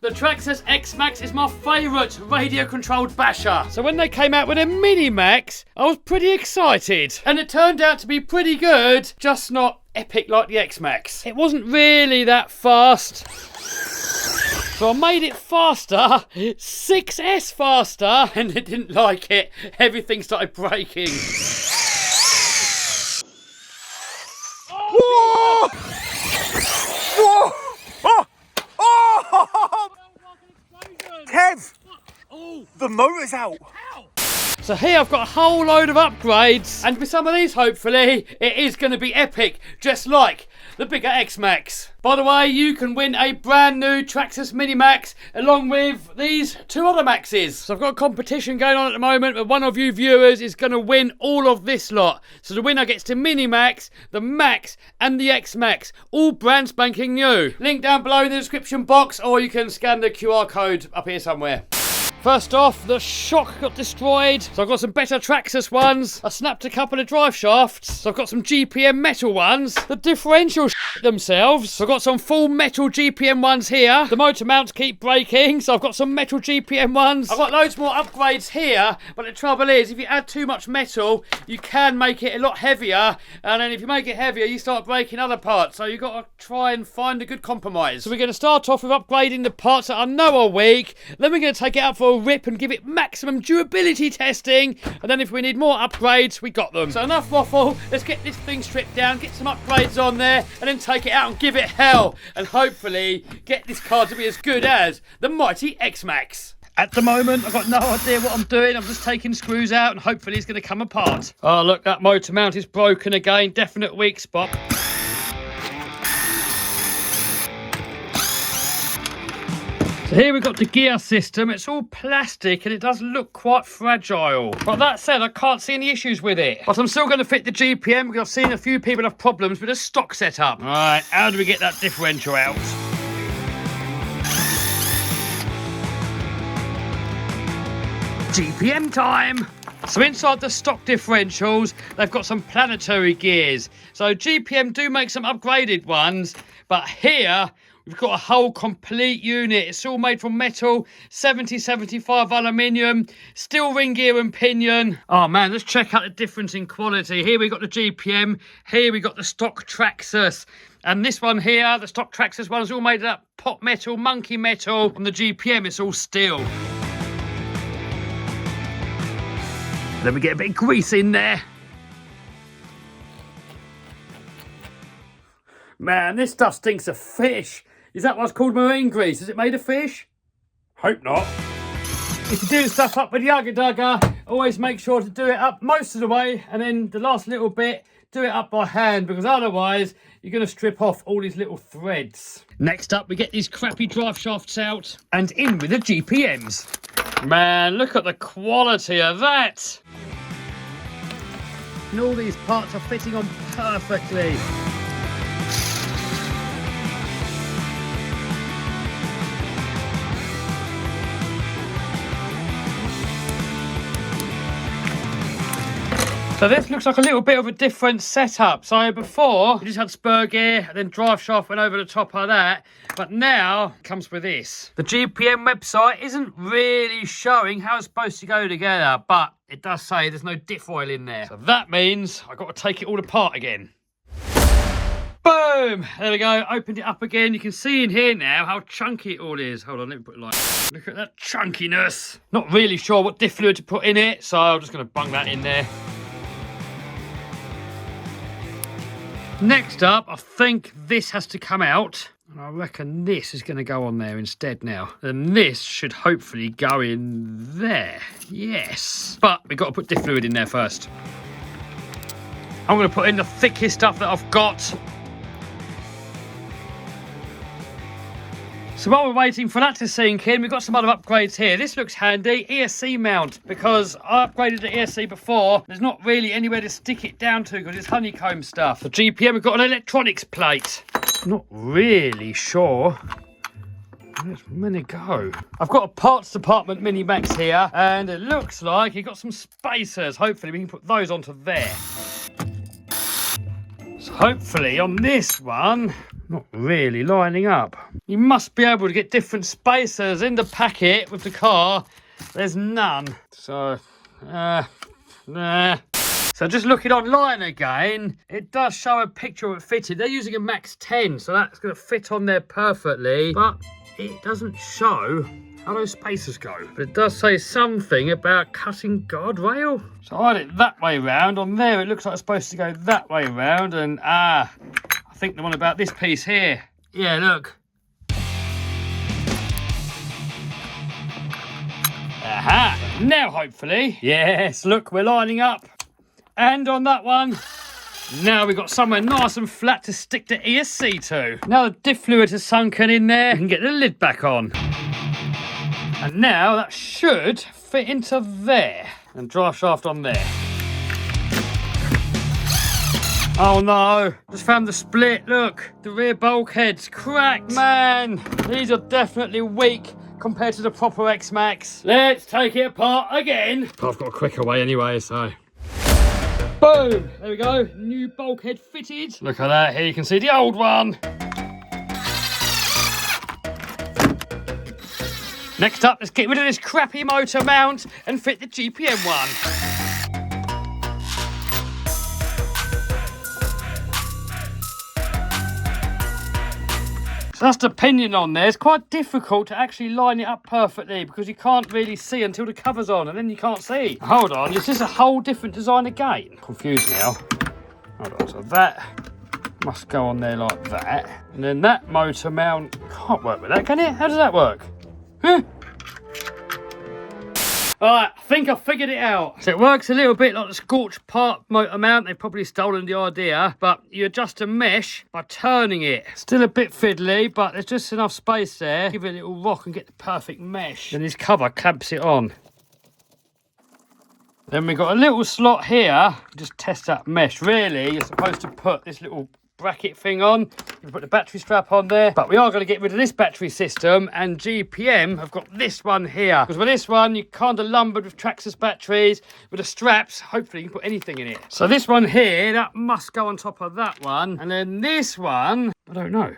The Traxxas X-Max is my favourite radio-controlled basher. So when they came out with a Mini-Maxx, I was pretty excited. And it turned out to be pretty good, just not epic like the X-Max. It wasn't really that fast. So I made it faster, 6S faster, and it didn't like it. Everything started breaking. Whoa! Whoa! Oh! Oh! Kev! Oh. The motor's out. So here I've got a whole load of upgrades, and with some of these hopefully it is going to be epic, just like the bigger X-Max. By the way, you can win a brand new Traxxas Mini-Maxx along with these two other Maxes. So I've got a competition going on at the moment, but one of you viewers is going to win all of this lot. So the winner gets the Mini-Maxx, the Max and the X-Max, all brand spanking new. Link down below in the description box, or you can scan the QR code up here somewhere. First off, the shock got destroyed, so I've got some better Traxxas ones. I snapped a couple of drive shafts, so I've got some GPM metal ones. The differentials themselves, so I've got some full metal GPM ones here. The motor mounts keep breaking, so I've got some metal GPM ones. I've got loads more upgrades here, but the trouble is, if you add too much metal, you can make it a lot heavier, and then if you make it heavier, you start breaking other parts, so you've got to try and find a good compromise. So we're going to start off with upgrading the parts that I know are weak, then we're going to take it out for a rip and give it maximum durability testing, and then if we need more upgrades, we got them. So enough waffle, let's get this thing stripped down, get some upgrades on there, and then take it out and give it hell, and hopefully get this car to be as good as the mighty X-Max. At the moment, I've got no idea what I'm doing. I'm just taking screws out and hopefully it's going to come apart. Oh look, that motor mount is broken again, definite weak spot. So here we've got the gear system. It's all plastic and it does look quite fragile. But that said, I can't see any issues with it. But I'm still going to fit the GPM because I've seen a few people have problems with the stock setup. All right, how do we get that differential out? GPM time! So inside the stock differentials, they've got some planetary gears. So GPM do make some upgraded ones, but here we've got a whole complete unit. It's all made from metal, 70-75 aluminium, steel ring gear and pinion. Oh man, let's check out the difference in quality. Here we got the GPM, here we got the stock Traxxas. And this one here, the stock Traxxas one, is all made up pot metal, monkey metal. On the GPM, it's all steel. Let me get a bit of grease in there. Man, this stuff stinks of fish. Is that what's called marine grease? Is it made of fish? Hope not. If you're doing stuff up with the Ugga Dugga, always make sure to do it up most of the way, and then the last little bit, do it up by hand, because otherwise you're going to strip off all these little threads. Next up, we get these crappy drive shafts out and in with the GPMs. Man, look at the quality of that. And all these parts are fitting on perfectly. So this looks like a little bit of a different setup. So before, we just had spur gear, then drive shaft went over the top of that. But now, it comes with this. The GPM website isn't really showing how it's supposed to go together, but it does say there's no diff oil in there. So that means I've got to take it all apart again. Boom! There we go, opened it up again. You can see in here now how chunky it all is. Hold on, let me put it like, look at that chunkiness. Not really sure what diff fluid to put in it, so I'm just going to bung that in there. Next up, I think this has to come out. And I reckon this is going to go on there instead now. And this should hopefully go in there. Yes. But we've got to put diff fluid in there first. I'm going to put in the thickest stuff that I've got. So while we're waiting for that to sink in, we've got some other upgrades here. This looks handy, ESC mount, because I upgraded the ESC before. There's not really anywhere to stick it down to because it's honeycomb stuff. The GPM, we've got an electronics plate. Not really sure where's it gonna go. I've got a parts department Mini-Maxx here, and it looks like you've got some spacers. Hopefully we can put those onto there. So hopefully on this one, Not really lining up. You must be able to get different spacers in the packet with the car. There's none. So, nah. So just looking online again, it does show a picture of it fitted. They're using a Max 10, so that's going to fit on there perfectly. But it doesn't show how those spacers go. But it does say something about cutting guardrail. So I had it that way round. On there, it looks like it's supposed to go that way round. And I think the one about this piece here. Yeah, look. Aha! Now, hopefully. Yes, look, we're lining up. And on that one, now we've got somewhere nice and flat to stick the ESC to. Now the diff fluid has sunken in there, we can get the lid back on. And now that should fit into there. And drive shaft on there. Oh no, just found the split, look. The rear bulkhead's cracked. Man, these are definitely weak compared to the proper X-Max. Let's take it apart again. But I've got a quicker way anyway, so. Boom, there we go, new bulkhead fitted. Look at that, here you can see the old one. Next up, let's get rid of this crappy motor mount and fit the GPM one. So that's the pinion on there. It's quite difficult to actually line it up perfectly because you can't really see until the cover's on and then you can't see. Hold on, is this a whole different design again? Confused now. Hold on, so that must go on there like that. And then that motor mount can't work with that, can it? How does that work? Huh? Alright, I think I figured it out. So it works a little bit like the scorched part motor mount. They've probably stolen the idea, but you adjust a mesh by turning it. Still a bit fiddly, but there's just enough space there. Give it a little rock and get the perfect mesh. Then this cover clamps it on. Then we've got a little slot here. Just test that mesh. Really, you're supposed to put this little bracket thing on. You put the battery strap on there, but we are going to get rid of this battery system, and GPM have got this one here, because with this one you kind of lumbered with traxxas batteries. With the straps, hopefully you can put anything in it. So this one here, that must go on top of that one, and then this one, I don't know.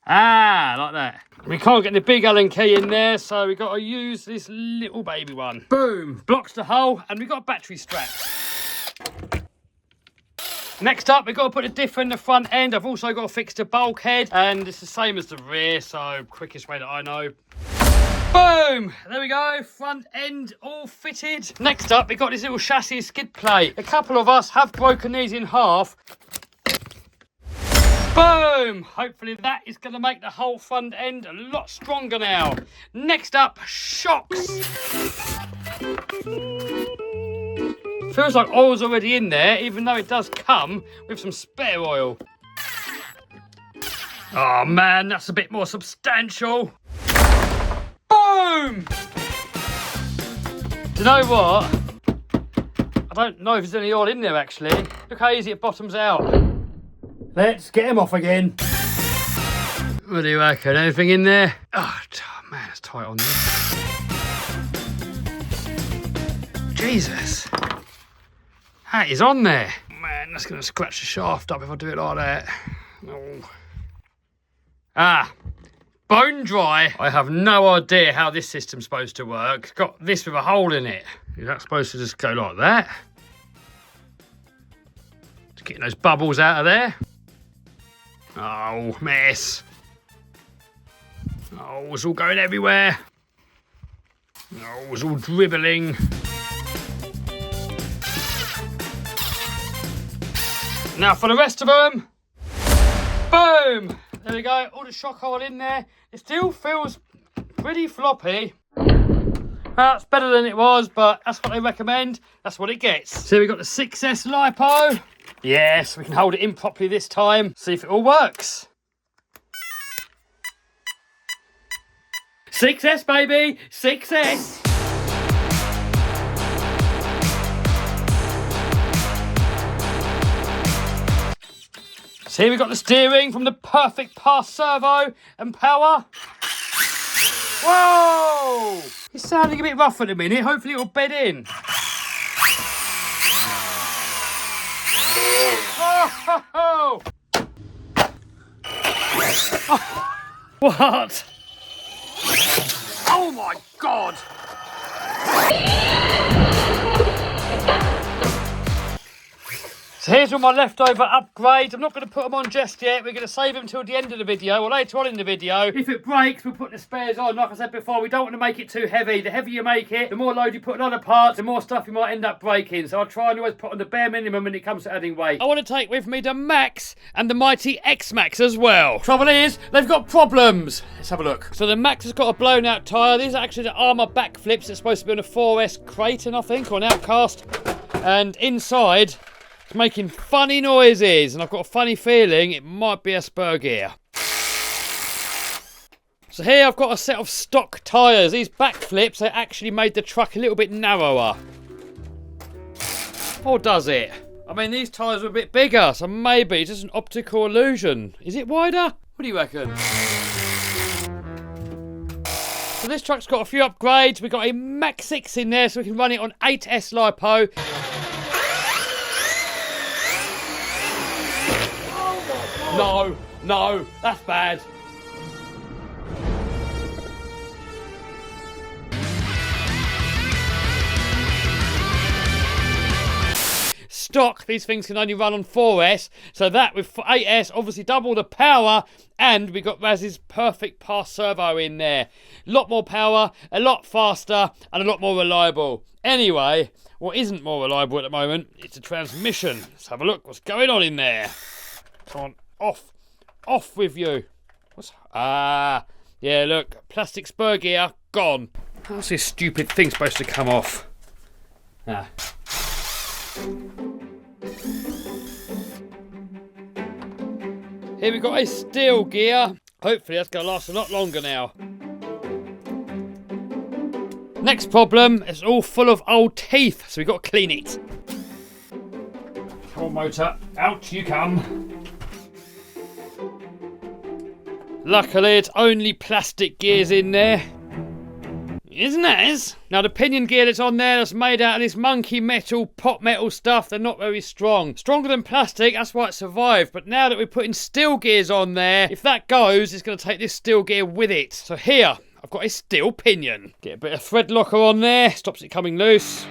Like that. We can't get the big Allen key in there, so we've got to use this little baby one. Boom, blocks the hole, and we've got a battery strap. Next up, we've got to put a diff in the front end. I've also got to fix the bulkhead, and it's the same as the rear, so quickest way that I know. Boom! There we go, front end all fitted. Next up, we've got this little chassis skid plate. A couple of us have broken these in half. Boom! Hopefully that is going to make the whole front end a lot stronger now. Next up, shocks. Feels like oil's already in there, even though it does come with some spare oil. Oh man, that's a bit more substantial. Boom! Do you know what? I don't know if there's any oil in there actually. Look how easy it bottoms out. Let's get him off again. What do you reckon? Anything in there? Oh man, it's tight on there. Jesus. That is on there. Man, that's going to scratch the shaft up if I do it like that. Oh. Bone dry. I have no idea how this system's supposed to work. It's got this with a hole in it. Is that supposed to just go like that? Just getting those bubbles out of there. Oh, mess. Oh, it's all going everywhere. Oh, it's all dribbling. Now for the rest of them. Boom! There we go, all the shock hole in there. It still feels pretty floppy. Well, it's better than it was, but that's what they recommend. That's what it gets. So we've got the 6S LiPo. Yes, we can hold it in properly this time. See if it all works. 6S, baby! 6S! So here we've got the steering from the perfect pass servo and power. Whoa! It's sounding a bit rough at the minute. Hopefully it'll bed in. Oh, ho, ho. What? Oh my God! So here's all my leftover upgrades. I'm not going to put them on just yet. We're going to save them till the end of the video, or later on in the video. If it breaks, we'll put the spares on. Like I said before, we don't want to make it too heavy. The heavier you make it, the more load you put on other parts, the more stuff you might end up breaking. So I'll try and always put on the bare minimum when it comes to adding weight. I want to take with me the Maxx and the mighty X-Maxx as well. Trouble is, they've got problems. Let's have a look. So the Maxx has got a blown out tyre. These are actually the armour back flips. It's supposed to be on a 4S Creighton, I think, or an Outcast. And inside, it's making funny noises, and I've got a funny feeling it might be a spur gear. So here I've got a set of stock tyres. These back flips, they actually made the truck a little bit narrower. Or does it? I mean, these tyres are a bit bigger, so maybe it's just an optical illusion. Is it wider? What do you reckon? So this truck's got a few upgrades. We've got a Maxx 6 in there, so we can run it on 8S LiPo. No, that's bad. Stock, these things can only run on 4S, so that with 8S, obviously double the power, and we got Raz's perfect pass servo in there. A lot more power, a lot faster, and a lot more reliable. Anyway, what isn't more reliable at the moment, it's a transmission. Let's have a look what's going on in there. Come on, off with you. Yeah, look, plastic spur gear, gone. How's this stupid thing supposed to come off? Here we've got a steel gear. Hopefully that's going to last a lot longer now. Next problem, it's all full of old teeth, so we've got to clean it. Come on, motor, out you come. Luckily, it's only plastic gears in there. Isn't it? Now, the pinion gear that's on there that's made out of this monkey metal, pot metal stuff, they're not very strong. Stronger than plastic, that's why it survived. But now that we're putting steel gears on there, if that goes, it's going to take this steel gear with it. So here, I've got a steel pinion. Get a bit of thread locker on there, stops it coming loose.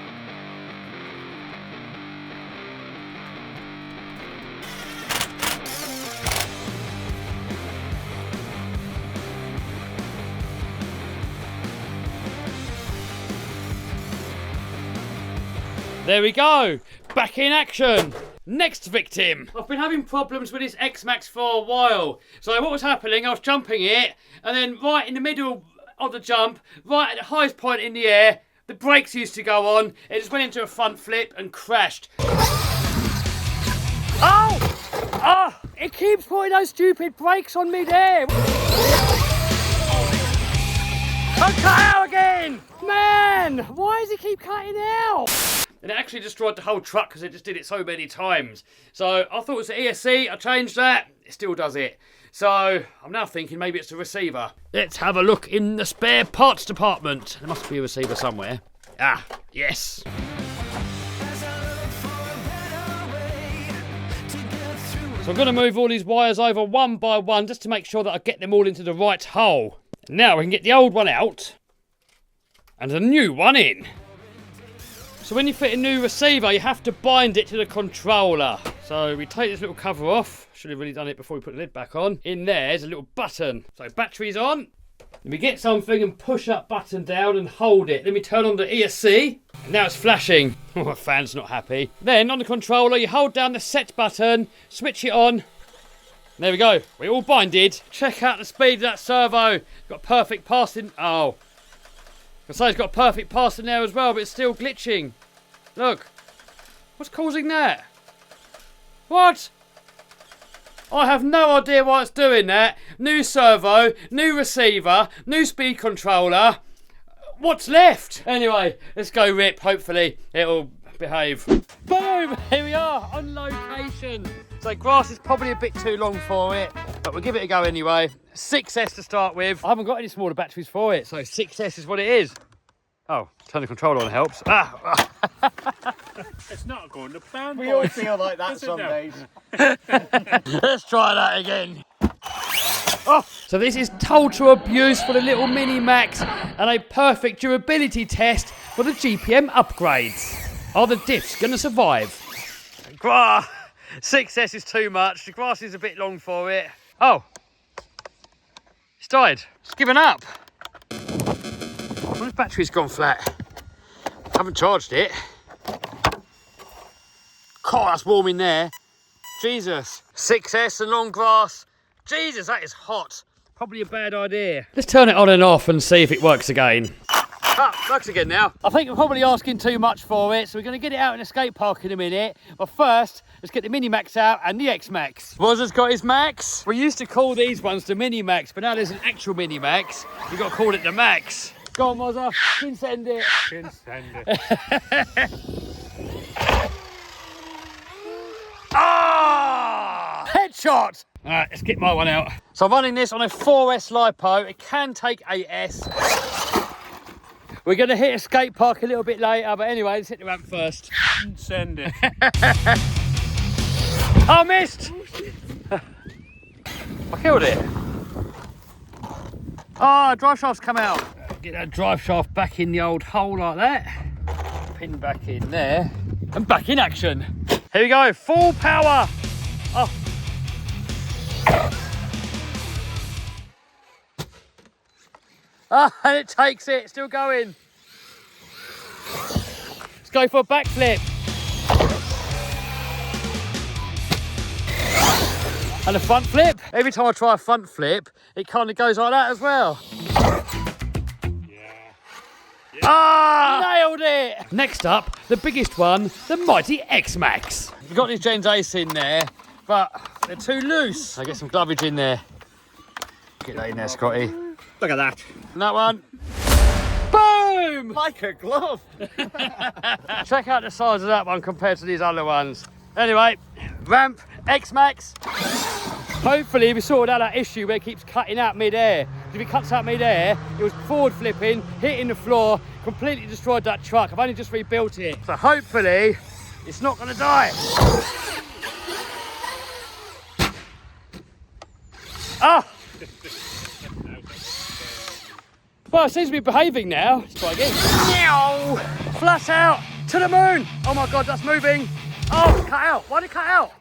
There we go, back in action. Next victim. I've been having problems with this X-Maxx for a while. So what was happening, I was jumping it, and then right in the middle of the jump, right at the highest point in the air, the brakes used to go on, it just went into a front flip and crashed. Oh! It keeps putting those stupid brakes on me there. I'll cut out again! Man, why does it keep cutting out? And it actually destroyed the whole truck because it just did it so many times. So I thought it was the ESC, I changed that, it still does it. So I'm now thinking maybe it's the receiver. Let's have a look in the spare parts department. There must be a receiver somewhere. Ah, yes. So I'm going to move all these wires over one by one just to make sure that I get them all into the right hole. Now we can get the old one out and a new one in. So when you fit a new receiver, you have to bind it to the controller. So we take this little cover off. Should have really done it before we put the lid back on. In there's a little button. So battery's on. Then we get something and push that button down and hold it. Then we turn on the ESC. And now it's flashing. Oh, my fan's not happy. Then on the controller, you hold down the set button, switch it on. There we go. We're all binded. Check out the speed of that servo. Got perfect passing. Oh. I say it's got perfect pass in there as well, but it's still glitching. Look. What's causing that? What? I have no idea why it's doing that. New servo, new receiver, new speed controller. What's left? Anyway, let's go rip. Hopefully it'll behave. Boom! Here we are on location. So grass is probably a bit too long for it, but we'll give it a go anyway. 6S to start with. I haven't got any smaller batteries for it, so 6S is what it is. Oh, turn the controller on helps. It's not going to plan. We all feel like that some days. Let's try that again. Oh, so this is total abuse for the little Mini-Maxx and a perfect durability test for the GPM upgrades. Are the diffs going to survive? 6S is too much. The grass is a bit long for it. Oh, it's died. It's given up. Well, the battery's gone flat. I haven't charged it. God, that's warm in there. Jesus. 6S and long grass. Jesus, that is hot. Probably a bad idea. Let's turn it on and off and see if it works again. Ah, works again now. I think we're probably asking too much for it, so we're going to get it out in a skate park in a minute. But first, let's get the Mini-Maxx out and the X-Maxx. Wozza's got his Max. We used to call these ones the Mini-Maxx, but now there's an actual Mini-Maxx. We've got to call it the Max. Go on, Wozza. Can send it. Can send it. Ah! Headshot! All right, let's get my one out. So I'm running this on a 4S LiPo. It can take 8S. We're going to hit a skate park a little bit later, but anyway, let's hit the ramp first. Send it. Oh, missed! I killed it. Oh, drive shaft's come out. Get that drive shaft back in the old hole like that. Pin back in there. And back in action. Here we go, full power. Oh. Ah, and it takes it, still going. Let's go for a backflip. And a front flip. Every time I try a front flip, it kind of goes like that as well. Ah! Nailed it! Next up, the biggest one, the mighty X-Maxx. We've got these Gens Ace in there, but they're too loose. I get some glovage in there. Get that in there, Scotty. Look at that. And that one. Boom! Like a glove. Check out the size of that one compared to these other ones. Anyway, ramp, X-Maxx. Hopefully we sorted out that issue where it keeps cutting out mid-air. If it cuts out mid-air, it was forward flipping, hitting the floor, completely destroyed that truck. I've only just rebuilt it. So hopefully it's not going to die. Ah! Well, it seems to be behaving now. Let's try again. Meow! Flat out to the moon. Oh my God, that's moving. Oh, it's cut out. Why did it cut out?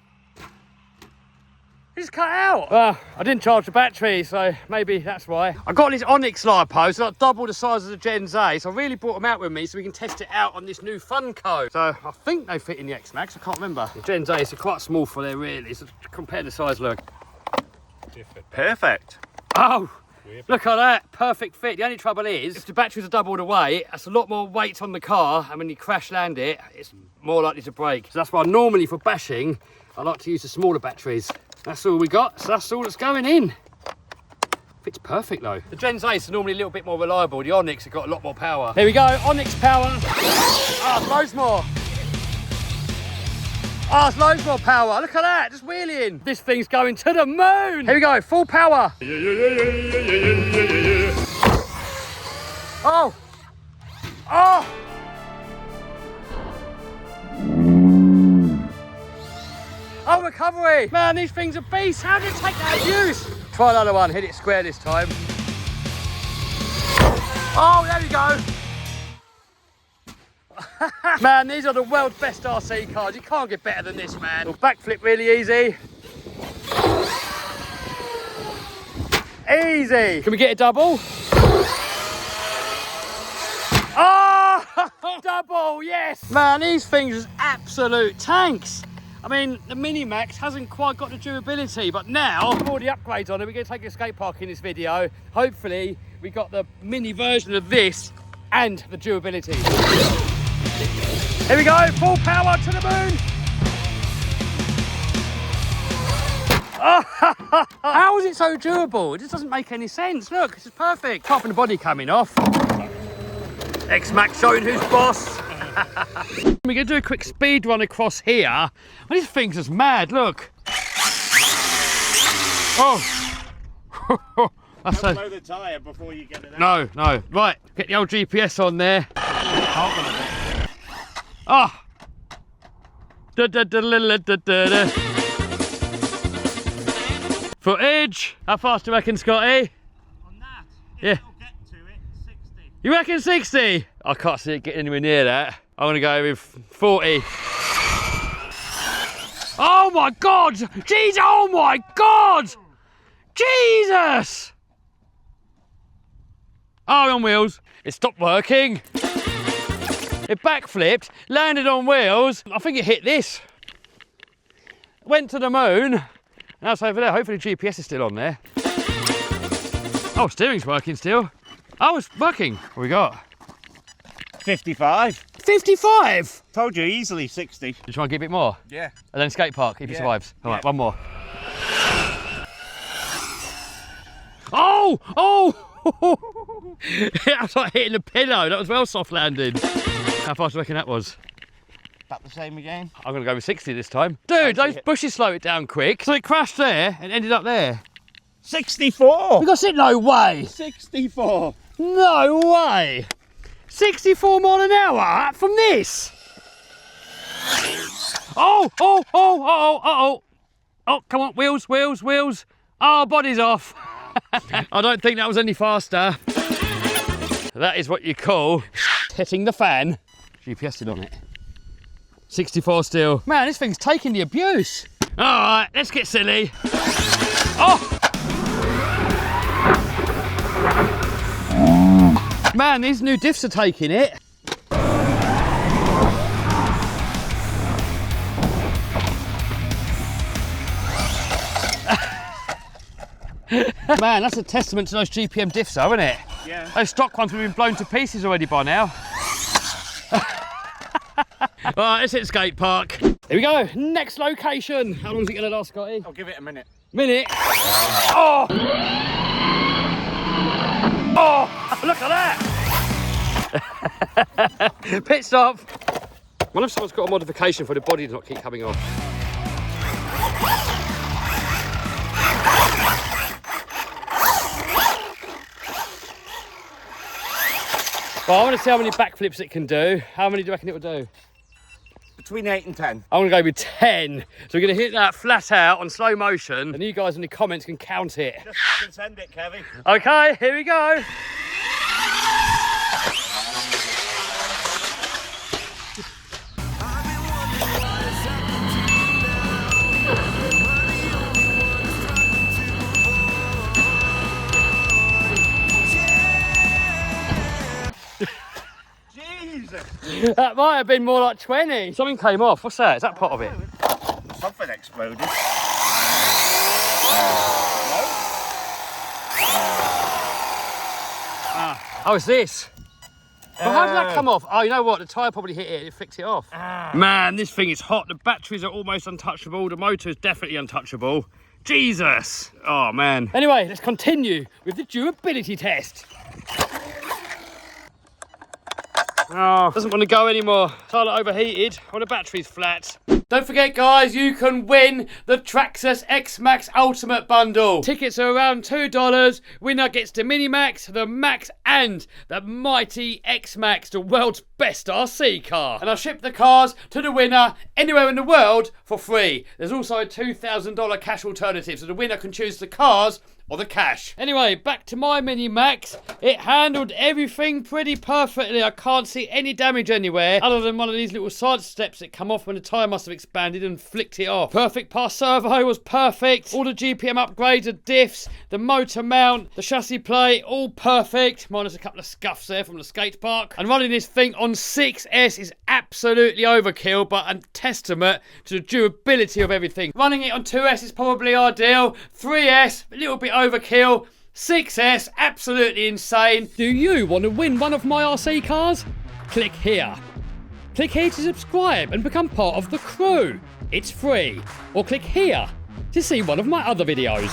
It's cut out. Well, I didn't charge the battery, so maybe that's why. I got these Onyx LiPos, like double the size of the Gens A, so I really brought them out with me so we can test it out on this new Funko. So I think they fit in the X-Maxx, I can't remember. The Gens A is quite small for there really, so compare the size, look. Perfect. Oh, look at that, perfect fit. The only trouble is, if the batteries are double the weight, that's a lot more weight on the car, and when you crash land it, it's more likely to break. So that's why normally for bashing, I like to use the smaller batteries. That's all we got, so that's all that's going in. Fits perfect though. The Gens Ace are normally a little bit more reliable. The Onyx have got a lot more power. Here we go, Onyx power. Ah, oh, loads more. Ah, oh, it's loads more power. Look at that, just wheeling. This thing's going to the moon. Here we go, full power. Oh. Oh. Oh, recovery! Man, these things are beasts. How did it take that abuse? Try another one. Hit it square this time. Oh, there we go. Man, these are the world's best RC cars. You can't get better than this, man. Backflip really easy. Easy. Can we get a double? Oh, double, yes. Man, these things are absolute tanks. I mean, the Mini-Maxx hasn't quite got the durability, but now, with all the upgrades on it, we're going to take a skate park in this video. Hopefully, we got the mini version of this and the durability. Here we go, full power to the moon. Oh, how is it so durable? It just doesn't make any sense. Look, this is perfect. Apart from the body coming off. X-Maxx showing who's boss. We're going to do a quick speed run across here. Well, this thing's just mad, look. Oh. That's Don't blow the tyre before you get it out. No, no. Right, get the old GPS on there. Ah. Footage. How fast do you reckon, Scotty? On that, Yeah. it'll get to it, 60. You reckon 60? I can't see it getting anywhere near that. I'm gonna go with 40. Oh my God! Jesus! Oh my God! Jesus! Oh, on wheels. It stopped working. It backflipped, landed on wheels. I think it hit this. Went to the moon. Now it's over there. Hopefully the GPS is still on there. Oh, steering's working still. Oh, it's working. What we got? 55. 55! Told you, easily 60. You try and get a bit more? Yeah. And then skate park, if he survives. All right, one more. Oh! Oh! That was like hitting the pillow. That was well soft landing. How fast do you reckon that was? About the same again. I'm going to go with 60 this time. Dude, those bushes slowed it down quick. So it crashed there and ended up there. 64. We got it? No way. 64. No way. 64 mile an hour from this. Oh, oh, oh, oh, oh. Oh, come on, wheels, wheels, wheels. Oh, body's off. I don't think that was any faster. That is what you call hitting the fan. GPS still on it. 64 still. Man, this thing's taking the abuse. All right, let's get silly. Oh! Man, these new diffs are taking it. Man, that's a testament to those GPM diffs, though, isn't it? Yeah. Those stock ones have been blown to pieces already by now. All right, let's hit the skate park. Here we go, next location. How long is it going to last, Scotty? I'll give it a minute. Minute. Oh! Oh, look at that! Pit stop. What if someone's got a modification for the body to not keep coming off? Well, I want to see how many backflips it can do. How many do you reckon it will do? Between 8 and 10. I'm going to go with 10. So we're going to hit that flat out on slow motion, and you guys in the comments can count it. Just send it, Kevin. Okay, here we go. That might have been more like 20. Something came off. What's that? Is that part of it? Something exploded. Oh, it's this. Well, how did that come off? Oh, you know what? The tyre probably hit it. It flicked it off. Man, this thing is hot. The batteries are almost untouchable. The motor is definitely untouchable. Jesus. Oh, man. Anyway, let's continue with the durability test. Oh, doesn't want to go anymore. Tyler overheated or the battery's flat. Don't forget, guys, you can win the Traxxas X-Max Ultimate Bundle. Tickets are around $2. Winner gets the Mini-Maxx, the Max, and the mighty X-Max, the world's best RC car. And I'll ship the cars to the winner anywhere in the world for free. There's also a $2,000 cash alternative, so the winner can choose the cars or the cash. Anyway, back to my Mini-Maxx. It handled everything pretty perfectly. I can't see any damage anywhere other than one of these little side steps that come off when the tyre must have expanded and flicked it off. Perfect pass servo was perfect. All the GPM upgrades, the diffs, the motor mount, the chassis plate, all perfect. Minus a couple of scuffs there from the skate park. And running this thing on 6S is absolutely overkill, but a testament to the durability of everything. Running it on 2S is probably ideal. 3S, a little bit overkill. 6S, absolutely insane. Do you want to win one of my RC cars? Click here. Click here to subscribe and become part of the crew. It's free. Or click here to see one of my other videos.